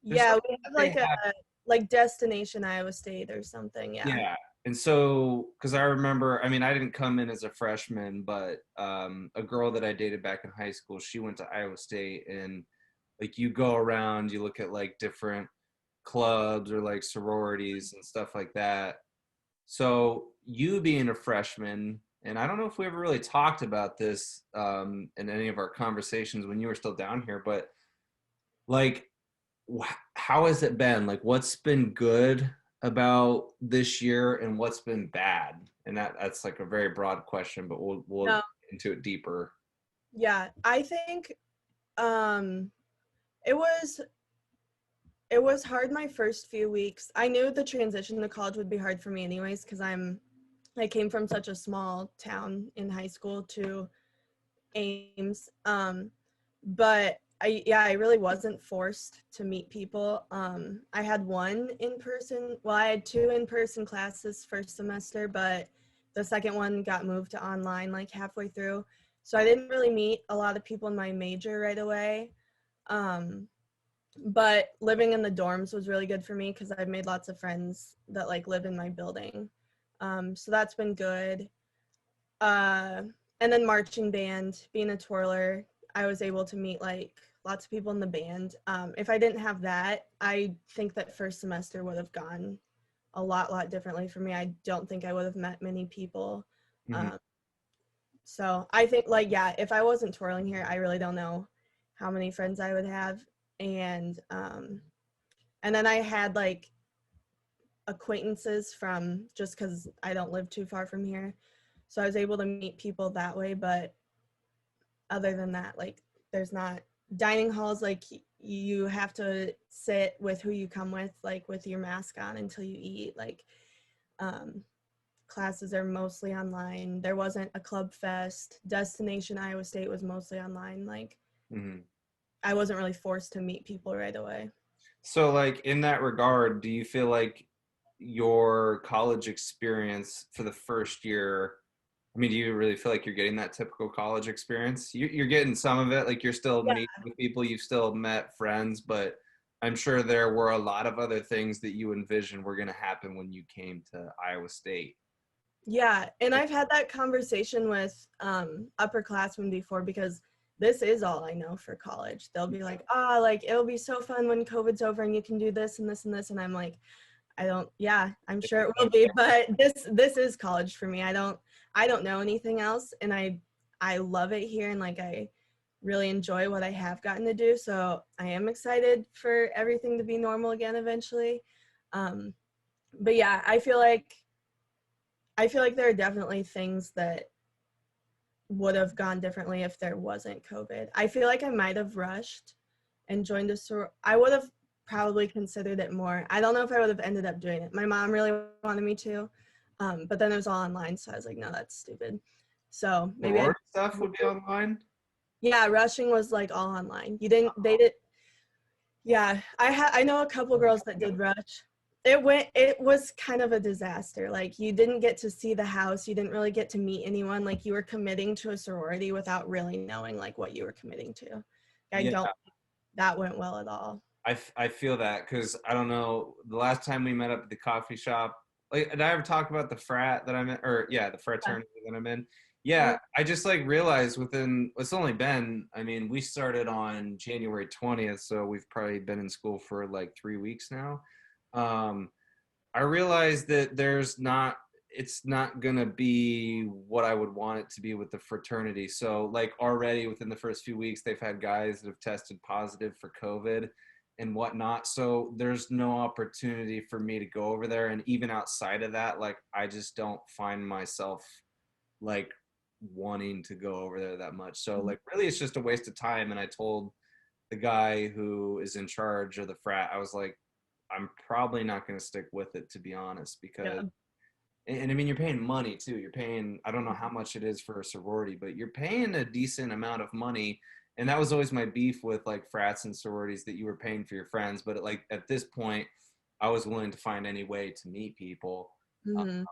There's Yeah, something we have that they like a have. like Destination Iowa State or something. Yeah. Yeah. And so, because I remember, I mean, I didn't come in as a freshman, but a girl that I dated back in high school, she went to Iowa State, and like you go around, you look at like different clubs or like sororities and stuff like that. So you being a freshman, and I don't know if we ever really talked about this in any of our conversations when you were still down here, but like how has it been? Like, what's been good about this year, and what's been bad? And that's like a very broad question, but we'll No. get into it deeper. Yeah, I think um it was it was hard my first few weeks. I knew the transition to college would be hard for me anyways because I came from such a small town in high school to Ames. But I really wasn't forced to meet people. I had one in person, well, I had two in-person classes first semester, but the second one got moved to online like halfway through. So I didn't really meet a lot of people in my major right away. Um, but living in the dorms was really good for me because I've made lots of friends that like live in my building. So that's been good. Uh, and then marching band, being a twirler, I was able to meet like lots of people in the band. If I didn't have that, I think that first semester would have gone a lot differently for me. I don't think I would have met many people. Hmm. Um, so I think like, yeah, if I wasn't twirling here, I really don't know how many friends I would have. And and then I had like acquaintances from just because I don't live too far from here. So I was able to meet people that way. But other than that, like there's not dining halls, like you have to sit with who you come with, like with your mask on until you eat. Like um, classes are mostly online. There wasn't a club fest. Destination Iowa State was mostly online. Like Hmm. I wasn't really forced to meet people right away. So, like in that regard, do you feel like your college experience for the first year? I mean, do you really feel like you're getting that typical college experience? You're getting some of it, like you're still Yeah. meeting with people, you've still met friends, but I'm sure there were a lot of other things that you envisioned were going to happen when you came to Iowa State. Yeah, and I've had that conversation with upperclassmen before because this is all I know for college. They'll be like, "Ah, like it'll be so fun when COVID's over and you can do this and this and this," and I'm like, "I don't. Yeah, I'm It's sure it will be, but this is college for me. I don't know anything else, and I love it here, and like I really enjoy what I have gotten to do. So I am excited for everything to be normal again eventually. Um, but yeah, I feel like there are definitely things that would have gone differently if there wasn't COVID. I feel like I might have rushed and joined a I would have probably considered it more. I don't know if I would have ended up doing it. My mom really wanted me to, but then it was all online, so I was like, no, that's stupid. So maybe I, sorority stuff would be online. yeah, rushing was like all online. You didn't, they did, yeah. I know a couple girls that did rush. It was kind of a disaster. Like you didn't get to see the house, you didn't really get to meet anyone. Like you were committing to a sorority without really knowing like what you were committing to. I Yeah, don't think that went well at all. I feel that because I don't know. The last time we met up at the coffee shop, like, did I ever talk about the frat that I'm in, or yeah, the Yeah. fraternity that I'm in? Mhm. Yeah, I just like realized within it's only been. I mean, we started on January 20th, so we've probably been in school for like 3 weeks now. Um, I realized that it's not gonna be what I would want it to be with the fraternity. So like already within the first few weeks, they've had guys that have tested positive for COVID and whatnot. So there's no opportunity for me to go over there. And even outside of that, like I just don't find myself like wanting to go over there that much. So like really it's just a waste of time. And I told the guy who is in charge of the frat, I was like, I'm probably not going to stick with it to be honest, because Yeah. and I mean you're paying money too. You're paying I don't know how much it is for a sorority, but you're paying a decent amount of money. And that was always my beef with like frats and sororities that you were paying for your friends. But like at this point, I was willing to find any way to meet people. Uh, Hmm.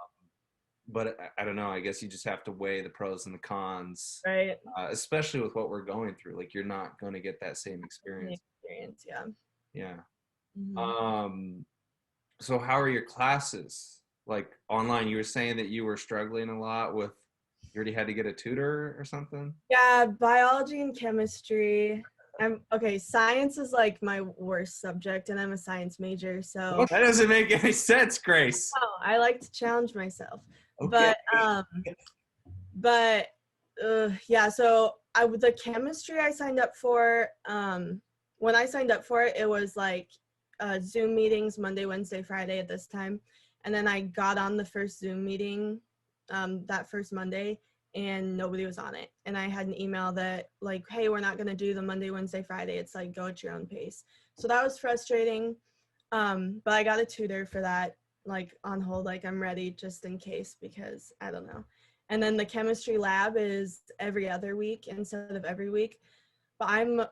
but I don't know. I guess you just have to weigh the pros and the cons, Right. especially with what we're going through. Like you're not going to get that same The experience. experience. Yeah. Yeah. Mhm. Um, so how are your classes like online? You were saying that you were struggling a lot with, you already had to get a tutor or something? Yeah, biology and chemistry. I'm okay. Science is like my worst subject, and I'm a science major, so What? That doesn't make any sense, Grace. oh, I like to challenge myself. Okay. But yeah. So I with the chemistry I signed up for. When I signed up for it, it was like Zoom meetings Monday, Wednesday, Friday at this time, and then I got on the first Zoom meeting that first Monday, and nobody was on it. And I had an email that like, hey, we're not gonna do the Monday, Wednesday, Friday. It's like go at your own pace. So that was frustrating. But I got a tutor for that, like on hold, like I'm ready just in case because I don't know. And then the chemistry lab is every other week instead of every week. But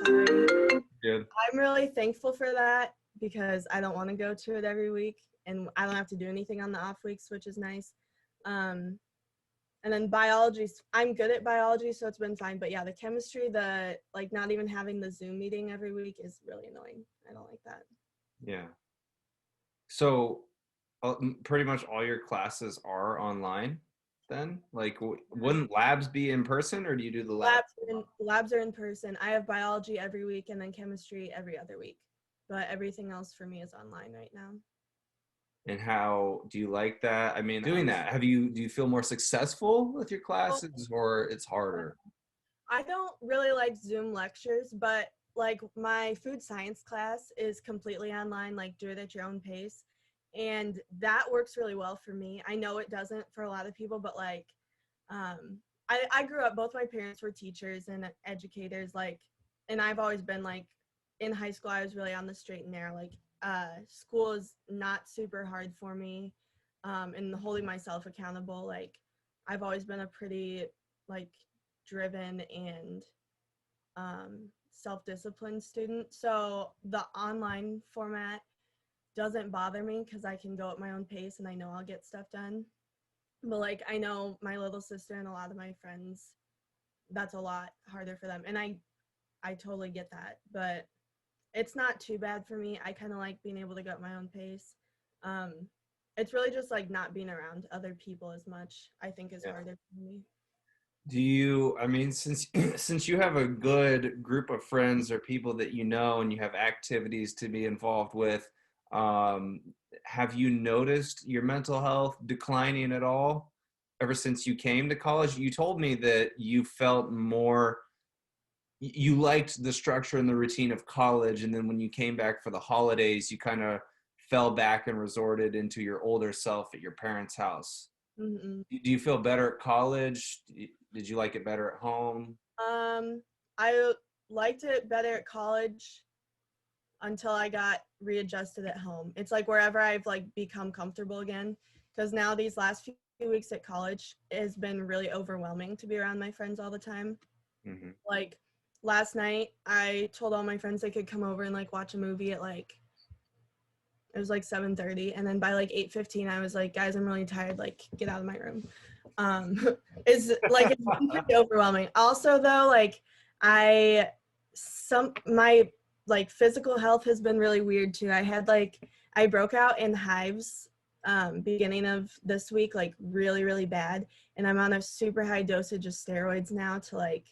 sorry. Good. I'm really thankful for that because I don't want to go to it every week and I don't have to do anything on the off weeks, which is nice. Um, and then biology, I'm good at biology, so it's been fine. But yeah, the chemistry, the like not even having the Zoom meeting every week is really annoying. I don't like that. Yeah. So pretty much all your classes are online then? Like, wouldn't labs be in person or do you do the lab? Labs are in person. I have biology every week and then chemistry every other week. But everything else for me is online right now. And how do you like that? I mean, doing that, do you feel more successful with your classes or it's harder? I don't really like Zoom lectures, but like my food science class is completely online, like do it at your own pace. And that works really well for me. I know it doesn't for a lot of people, but like I grew up, both my parents were teachers and educators, like, and I've always been like in high school, I was really on the straight and narrow. Like school is not super hard for me. And holding myself accountable, like I've always been a pretty like driven and self-disciplined student. So the online format doesn't bother me because I can go at my own pace and I know I'll get stuff done. But like I know my little sister and a lot of my friends, that's a lot harder for them. And I totally get that. But it's not too bad for me. I kind of like being able to go at my own pace. Um, it's really just like not being around other people as much, I think is Yeah. harder for me. Do you, I mean, since since you have a good group of friends or people that you know and you have activities to be involved with, um, have you noticed your mental health declining at all ever since you came to college? You told me that you felt more, you liked the structure and the routine of college, and then when you came back for the holidays, you kind of fell back and resorted into your older self at your parents' house. Mm-mm. Do you feel better at college? Did you like it better at home? Um, I liked it better at college until I got readjusted at home. It's like wherever I've like become comfortable again. Because now these last few weeks at college has been really overwhelming to be around my friends all the time. Hmm. Like last night, I told all my friends they could come over and like watch a movie at like it was like 7:30, and then by like 8:15, I was like, guys, I'm really tired. Like, get out of my room. Um, is like it's been pretty overwhelming. Also, though, like I my like physical health has been really weird too. I broke out in hives beginning of this week, like really bad, and I'm on a super high dosage of steroids now to like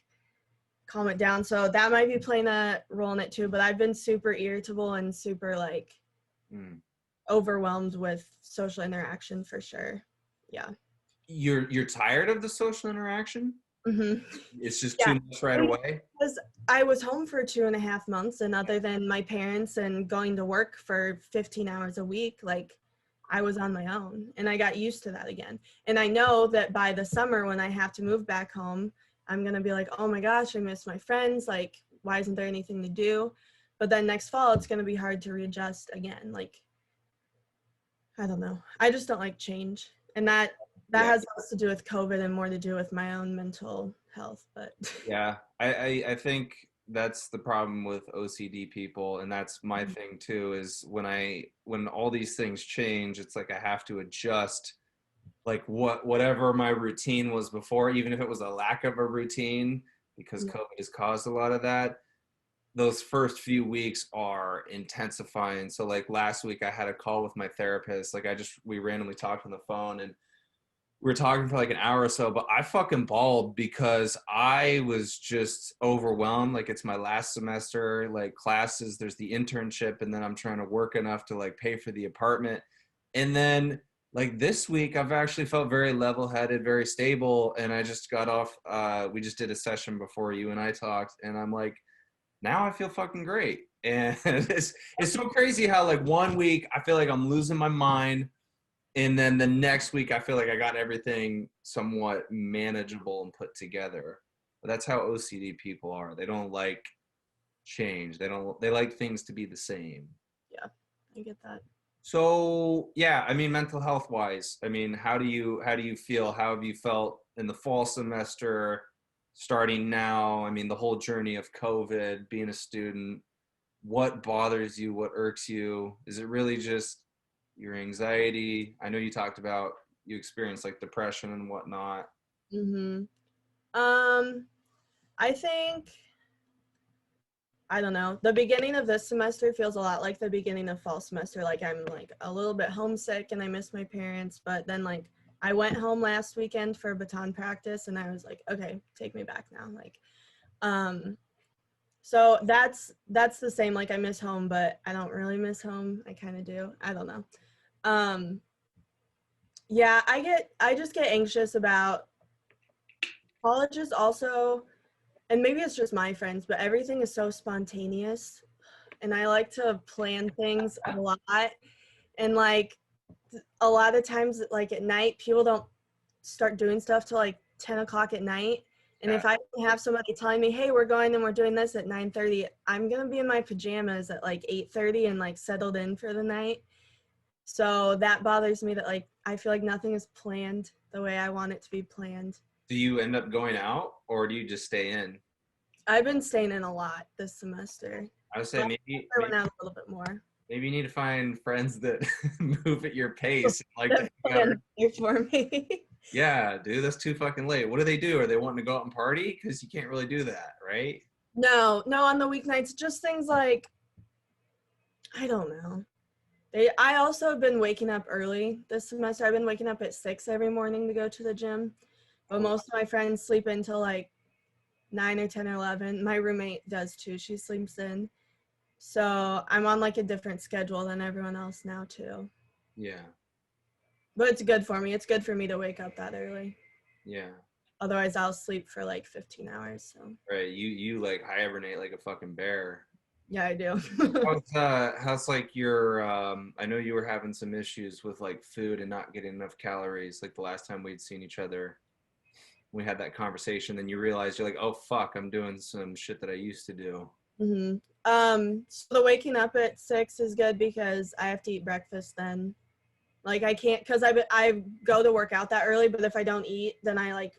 calm it down. So that might be playing a role in it too. But I've been super irritable and super like Mm. overwhelmed with social interaction for sure. Yeah. You're tired of the social interaction? Hmm. It's just Yeah. too much right away? Because I was home for 2.5 months, and other than my parents and going to work for 15 hours a week, like I was on my own and I got used to that again. And I know that by the summer, when I have to move back home, I'm going to be like, oh my gosh, I miss my friends. Like, why isn't there anything to do? But then next fall, it's going to be hard to readjust again. Like, I don't know. I just don't like change. And that Yeah. has less to do with COVID and more to do with my own mental health. But Yeah. I think that's the problem with OCD people, and that's my thing too, is when all these things change, it's like I have to adjust like whatever my routine was before, even if it was a lack of a routine, because COVID has caused a lot of that. those first few weeks are intensifying. So like last week I had a call with my therapist. Like we randomly talked on the phone and we were talking for like an hour or so, but I fucking bawled because I was just overwhelmed. Like it's my last semester, like classes, there's the internship, and then I'm trying to work enough to like pay for the apartment. And then like this week, I've actually felt very level-headed, very stable. And I just got off, we just did a session before you and I talked, and I'm like, now I feel fucking great. And it's so crazy how like one week I feel like I'm losing my mind, and then the next week I feel like I got everything somewhat manageable and put together. But that's how OCD people are. They don't like change. They like things to be the same. Yeah, I get that. So yeah, I mean mental health wise, I mean how do you feel? How have you felt in the fall semester, starting now? I mean the whole journey of COVID, being a student, what bothers you, what irks you? Is it really just your anxiety? I know you talked about you experienced like depression and whatnot. Mm-hmm. I think, I don't know. The beginning of this semester feels a lot like the beginning of fall semester. Like I'm like a little bit homesick and I miss my parents, but then like I went home last weekend for baton practice and I was like, okay, take me back now. Like, um, so that's the same. Like I miss home, but I don't really miss home. I kind of do. I don't know. Um, yeah, I just get anxious about colleges also, and maybe it's just my friends, but everything is so spontaneous and I like to plan things a lot. And like a lot of times, like at night, people don't start doing stuff till like 10 o'clock at night. And Yeah. if I have somebody telling me, hey, we're going and we're doing this at 9:30, I'm gonna be in my pajamas at like 8:30 and like settled in for the night. So that bothers me that like I feel like nothing is planned the way I want it to be planned. Do you end up going out or do you just stay in? I've been staying in a lot this semester. I would say Last maybe semester I went out a little bit more. maybe you need to find friends that move at your pace and like to That hang out. planned here for me. Yeah, dude, that's too fucking late. What do they do? Are they wanting to go out and party? Because you can't really do that, right? No, on the weeknights, just things like, I don't know. I also have been waking up early this semester. I've been waking up at 6 every morning to go to the gym. But Oh, most of my friends sleep until like 9 or 10 or 11. My roommate does too. She sleeps in. So I'm on like a different schedule than everyone else now too. yeah, But it's good for me. It's good for me to wake up that early. yeah. Otherwise I'll sleep for like 15 hours. So Right. You like hibernate like a fucking bear. yeah, I do. How's like your I know you were having some issues with like food and not getting enough calories like the last time we'd seen each other. We had that conversation, then you realized you're like, oh fuck, I'm doing some shit that I used to do. hmm So the waking up at 6 is good because I have to eat breakfast then. Like I can't, because I go to work out that early, but if I don't eat, then I like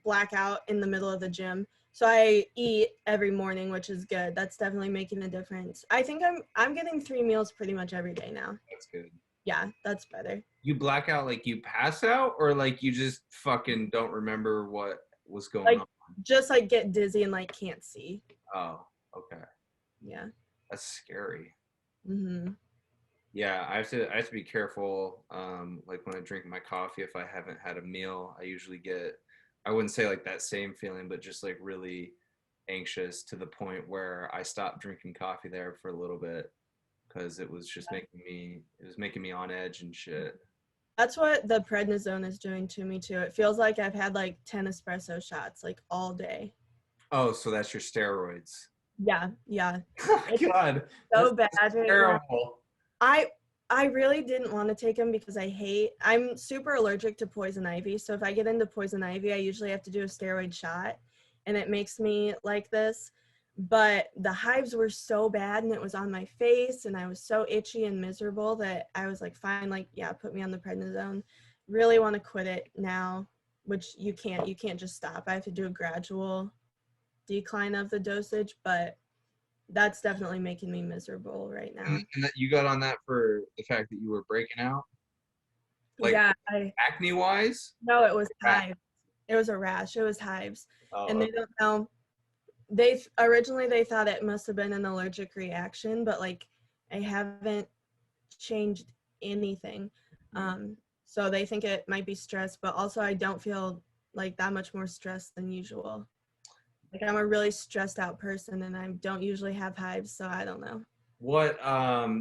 black out in the middle of the gym. So I eat every morning, which is good. That's definitely making a difference. I think I'm getting 3 meals pretty much every day now. That's good. Yeah, that's better. You black out like you pass out or like you just fucking don't remember what was going Like on? just like get dizzy and like can't see. Oh, okay. Yeah. That's scary. Mhm. Yeah, I have to be careful. Like when I drink my coffee, if I haven't had a meal, I usually get, I wouldn't say like that same feeling, but just like really anxious to the point where I stopped drinking coffee there for a little bit because it was just making me on edge and shit. That's what the prednisone is doing to me too. It feels like I've had like 10 espresso shots like all day. Oh, so that's your steroids. Yeah, yeah. Oh, It's God, so that's bad right now. terrible. I I really didn't want to take them because I'm super allergic to poison ivy. So if I get into poison ivy, I usually have to do a steroid shot and it makes me like this. But the hives were so bad and it was on my face and I was so itchy and miserable that I was like, fine, like, yeah, put me on the prednisone. Really want to quit it now, which you can't just stop. I have to do a gradual decline of the dosage, but that's definitely making me miserable right now. And that you got on that for the fact that you were breaking out, like Yeah, acne wise. no, it was hives. It was a rash. It was hives. Oh, And they okay. don't know. originally they thought it must have been an allergic reaction, but like I haven't changed anything. So they think it might be stress, but also I don't feel like that much more stressed than usual. Like I'm a really stressed out person and I don't usually have hives, so I don't know. What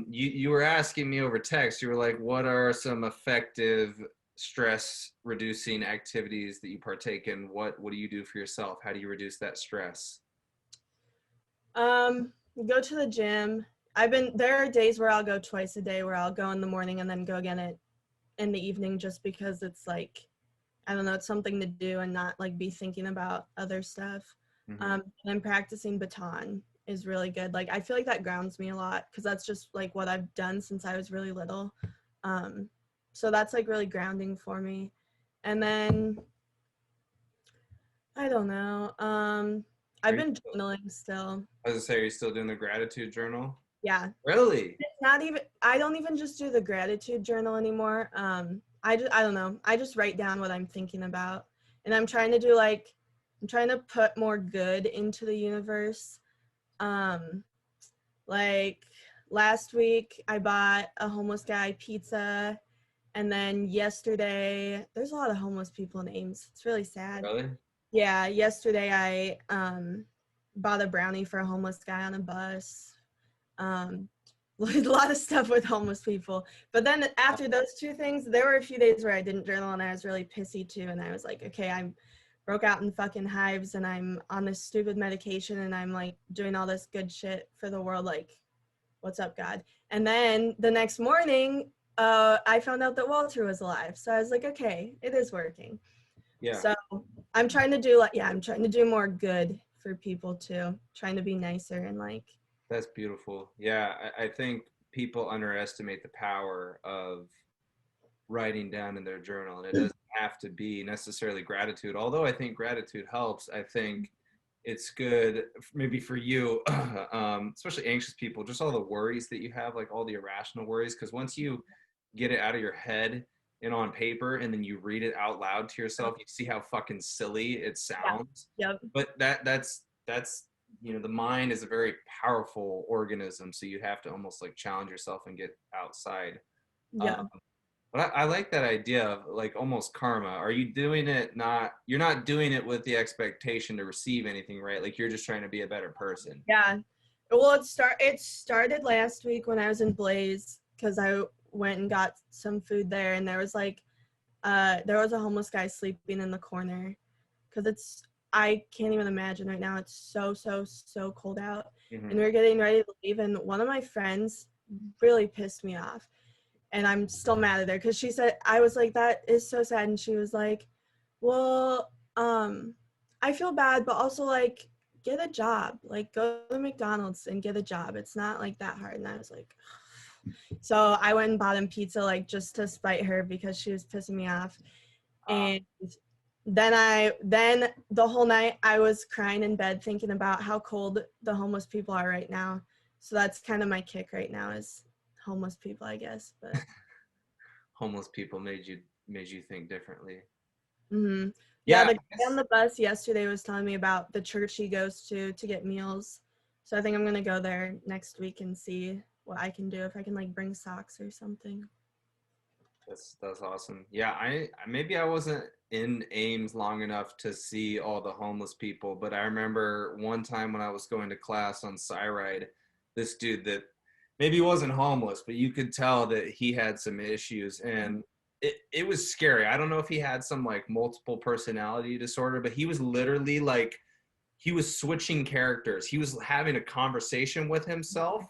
you were asking me over text. You were like, what are some effective stress reducing activities that you partake in? What do you do for yourself? How do you reduce that stress? Go to the gym. There are days where I'll go twice a day where I'll go in the morning and then go again in the evening just because it's like, I don't know, it's something to do and not like be thinking about other stuff. And practicing baton is really good. Like I feel like that grounds me a lot because that's just like what I've done since I was really little. So that's like really grounding for me. And then I don't know. I've been journaling still. I was gonna say, are you still doing the gratitude journal? Yeah. Really? It's not even, I don't even just do the gratitude journal anymore. I don't know. I just write down what I'm thinking about. And I'm trying to put more good into the universe. Like last week I bought a homeless guy pizza, and then yesterday there's a lot of homeless people in Ames. It's really sad. Really? Yeah, yesterday I bought a brownie for a homeless guy on a bus. A lot of stuff with homeless people. But then after those two things, there were a few days where I didn't journal and I was really pissy too. And I was like, okay, I broke out in fucking hives and I'm on this stupid medication and I'm like doing all this good shit for the world. Like, what's up, God? And then the next morning, I found out that Walter was alive. So I was like, okay, it is working. Yeah. So I'm trying to do more good for people too. Trying to be nicer and like. That's beautiful. Yeah, I think people underestimate the power of writing down in their journal, and it doesn't have to be necessarily gratitude. Although I think gratitude helps, I think it's good maybe for you, especially anxious people, just all the worries that you have, like all the irrational worries, because once you get it out of your head and on paper and then you read it out loud to yourself, you see how fucking silly it sounds. Yeah. Yep. But that's the mind is a very powerful organism, so you have to almost like challenge yourself and get outside. Yeah. But I like that idea of like almost karma. Are you doing it you're not doing it with the expectation to receive anything, right? Like you're just trying to be a better person. Yeah. Well, it started last week when I was in Blaze because I went and got some food there, and there was a homeless guy sleeping in the corner because I can't even imagine right now. It's so cold out, and we were getting ready to leave, and one of my friends really pissed me off, and I'm still mad at her because she said, I was like, that is so sad, and she was like, well, I feel bad, but also like get a job, like go to McDonald's and get a job. It's not like that hard. And I was like, so I went and bought him pizza, like just to spite her because she was pissing me off. And then the whole night I was crying in bed thinking about how cold the homeless people are right now. So that's kind of my kick right now is homeless people, I guess. But homeless people made you think differently. Mm-hmm. Yeah, the guy on the bus yesterday was telling me about the church he goes to get meals. So I think I'm gonna go there next week and see what I can do, if I can like bring socks or something. That's awesome. Yeah, I wasn't in Ames long enough to see all the homeless people, but I remember one time when I was going to class on Cyride, this dude that maybe wasn't homeless, but you could tell that he had some issues, and it was scary. I don't know if he had some like multiple personality disorder, but he was literally like he was switching characters. He was having a conversation with himself.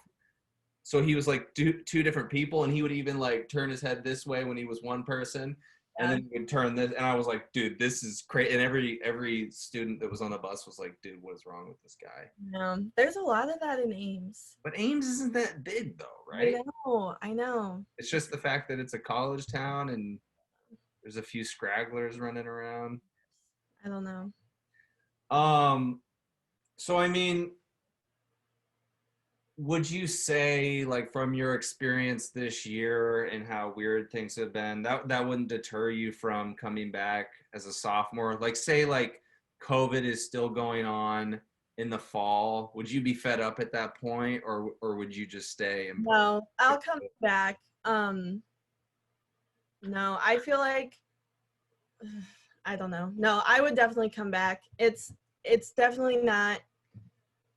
So he was like two different people, and he would even like turn his head this way when he was one person, and then he would turn this. And I was like, dude, this is crazy. And every student that was on the bus was like, dude, what is wrong with this guy? No, there's a lot of that in Ames. But Ames isn't that big though, right? I know. It's just the fact that it's a college town and there's a few scragglers running around. I don't know. So I mean, would you say, like, from your experience this year and how weird things have been, that wouldn't deter you from coming back as a sophomore? Like, say like COVID is still going on in the fall, would you be fed up at that point, or would you just stay and No, I'll come back. No, I feel like I don't know. No, I would definitely come back. It's definitely not.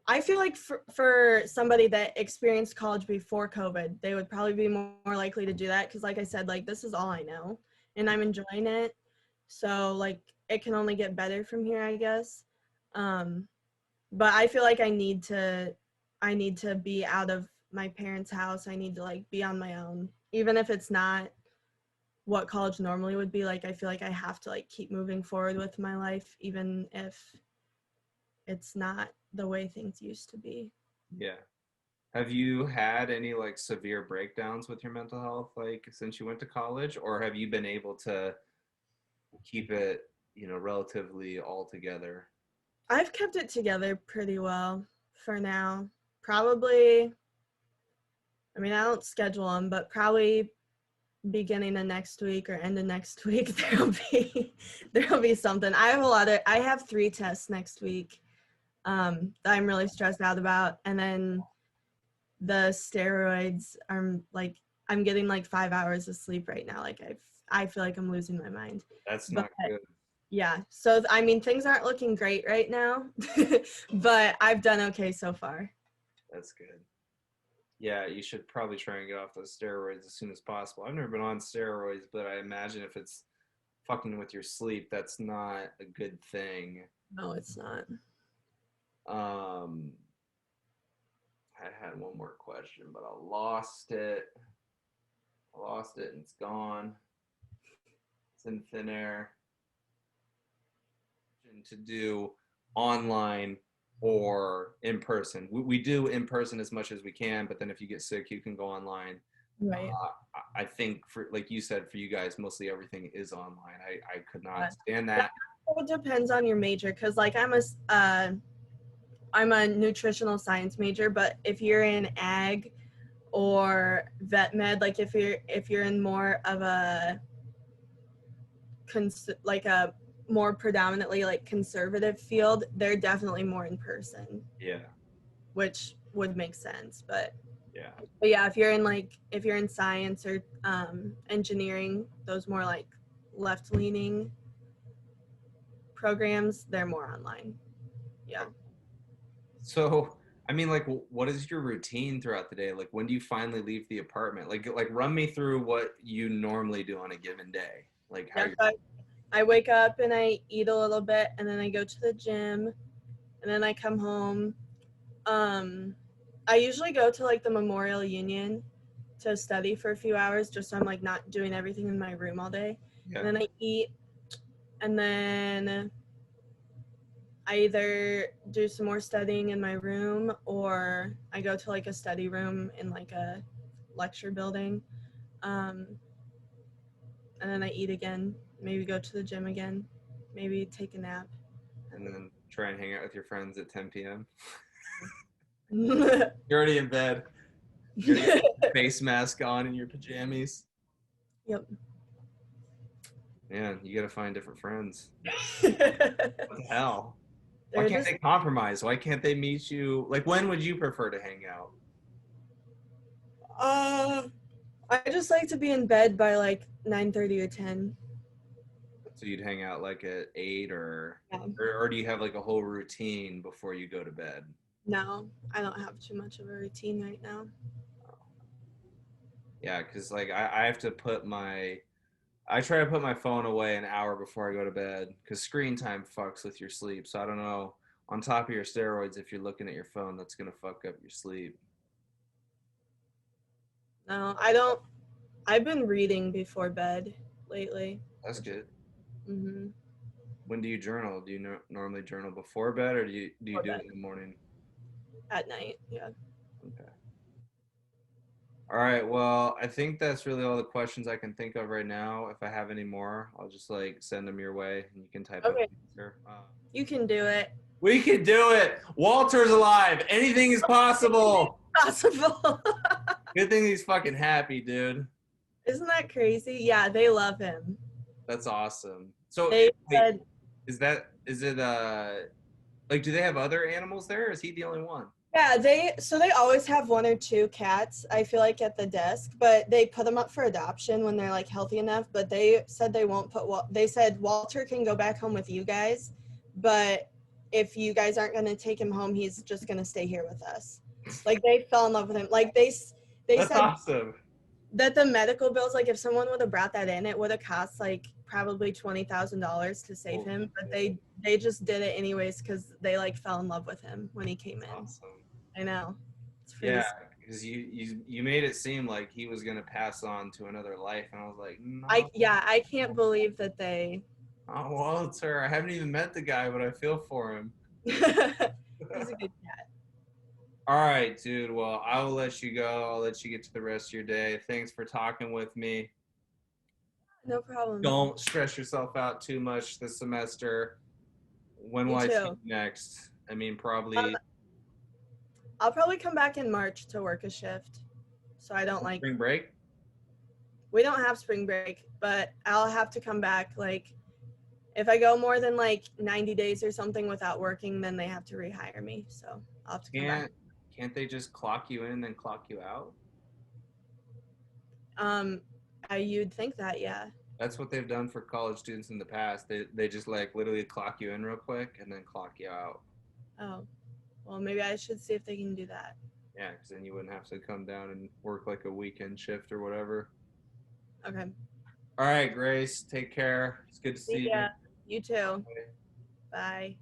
I feel like for somebody that experienced college before COVID, they would probably be more likely to do that because, like I said, like this is all I know, and I'm enjoying it. So like it can only get better from here, I guess. But I feel like I need to be out of my parents' house. I need to like be on my own, even if it's not what college normally would be like. I feel like I have to like keep moving forward with my life, even if it's not the way things used to be. yeah. Have you had any like severe breakdowns with your mental health like since you went to college, or have you been able to keep it, relatively all together? I've kept it together pretty well for now. Probably, I mean, I don't schedule them, but probably beginning of next week or end of next week, there'll be something. I have 3 tests next week that I'm really stressed out about, and then the steroids are like I'm getting like 5 hours of sleep right now. Like I feel like I'm losing my mind. That's But not good. yeah, so I mean things aren't looking great right now, but I've done okay so far. That's good. Yeah, you should probably try and get off those steroids as soon as possible. I've never been on steroids, but I imagine if it's fucking with your sleep, that's not a good thing. No, it's not. Um, I had one more question, but I lost it. I lost it and it's gone. It's in thin air. To do online or in person. We do in person as much as we can, but then if you get sick, you can go online. Right. I think for like you said, for you guys, mostly everything is online. I could Yeah. not stand that. It depends on your major, because like I'm a nutritional science major, but if you're in ag or vet med, like if you're in more of a like a more predominantly like conservative field, they're definitely more in person, Yeah, which would make sense. yeah. But yeah, if you're in science or engineering, those more like left leaning programs, they're more online. Yeah. So, I mean, like, what is your routine throughout the day? Like, when do you finally leave the apartment? Like, run me through what you normally do on a given day. Like, how Yeah, you. so I wake up and I eat a little bit, and then I go to the gym, and then I come home. I usually go to like the Memorial Union to study for a few hours, just so I'm like not doing everything in my room all day. Yeah. And then I eat, and then I either do some more studying in my room, or I go to like a study room in like a lecture building. Um, and then I eat again, maybe go to the gym again, maybe take a nap. And then try and hang out with your friends at 10 p.m. Yep. You're already in bed. You got your face mask on and your pajamas. Man, you gotta find different friends. What the hell? Why They're can't just they compromise? Why can't they meet you? Like, when would you prefer to hang out? uh I just like to be in bed by like 9:30 or 10. So you'd hang out like at 8 Yeah. or do you have like a whole routine before you go to bed? No, I don't have too much of a routine right now. Yeah, because like I have to I try to put my phone away an hour before I go to bed because screen time fucks with your sleep. So I don't know. On top of your steroids, if you're looking at your phone, that's gonna fuck up your sleep. No, I don't. I've been reading before bed lately. That's good. Mm-hmm. When do you journal? Do you normally journal before bed, or do you Before do bed. it in the morning? At night. Yeah. Okay. All right. Well, I think that's really all the questions I can think of right now. If I have any more, I'll just like send them your way, and you can type up Okay. the answer. You can do it. We can do it. Walter's alive. Anything is possible. Possible. Good thing he's fucking happy, dude. Isn't that crazy? Yeah, they love him. That's awesome. So They wait, said is it Like, do they have other animals there? Or is he the only one? Yeah, they always have one or two cats, I feel like, at the desk, but they put them up for adoption when they're like healthy enough, but they said they won't put they said Walter can go back home with you guys, but if you guys aren't going to take him home, he's just going to stay here with us. Like they fell in love with him. Like they That's said awesome. that the medical bills, like if someone would have brought that in, it would have cost like probably $20,000 to save Holy him, but shit. they just did it anyways because they like fell in love with him when he came That's in. awesome. I know. It's pretty Yeah, sweet. because you made it seem like he was gonna pass on to another life, and I was like, I no. yeah, I can't believe that they Oh, Walter, I haven't even met the guy, but I feel for him. he's a good cat. All right, dude. Well, I will let you go. I'll let you get to the rest of your day. Thanks for talking with me. No problem. Don't stress yourself out too much this semester. When will You I see too. you next? I mean, Um, probably I'll probably come back in March to work a shift. So I don't like spring break. we don't have spring break, but I'll have to come back like if I go more than like 90 days or something without working, then they have to rehire me. So I'll have to come back. Can't they just clock you in and then clock you out? Um, you'd think that, yeah. That's what they've done for college students in the past. They just like literally clock you in real quick and then clock you out. Oh, well, maybe I should see if they can do that. Yeah, because then you wouldn't have to come down and work like a weekend shift or whatever. Okay. All right, Grace, take care. It's good to see See you. ya. You too. Bye.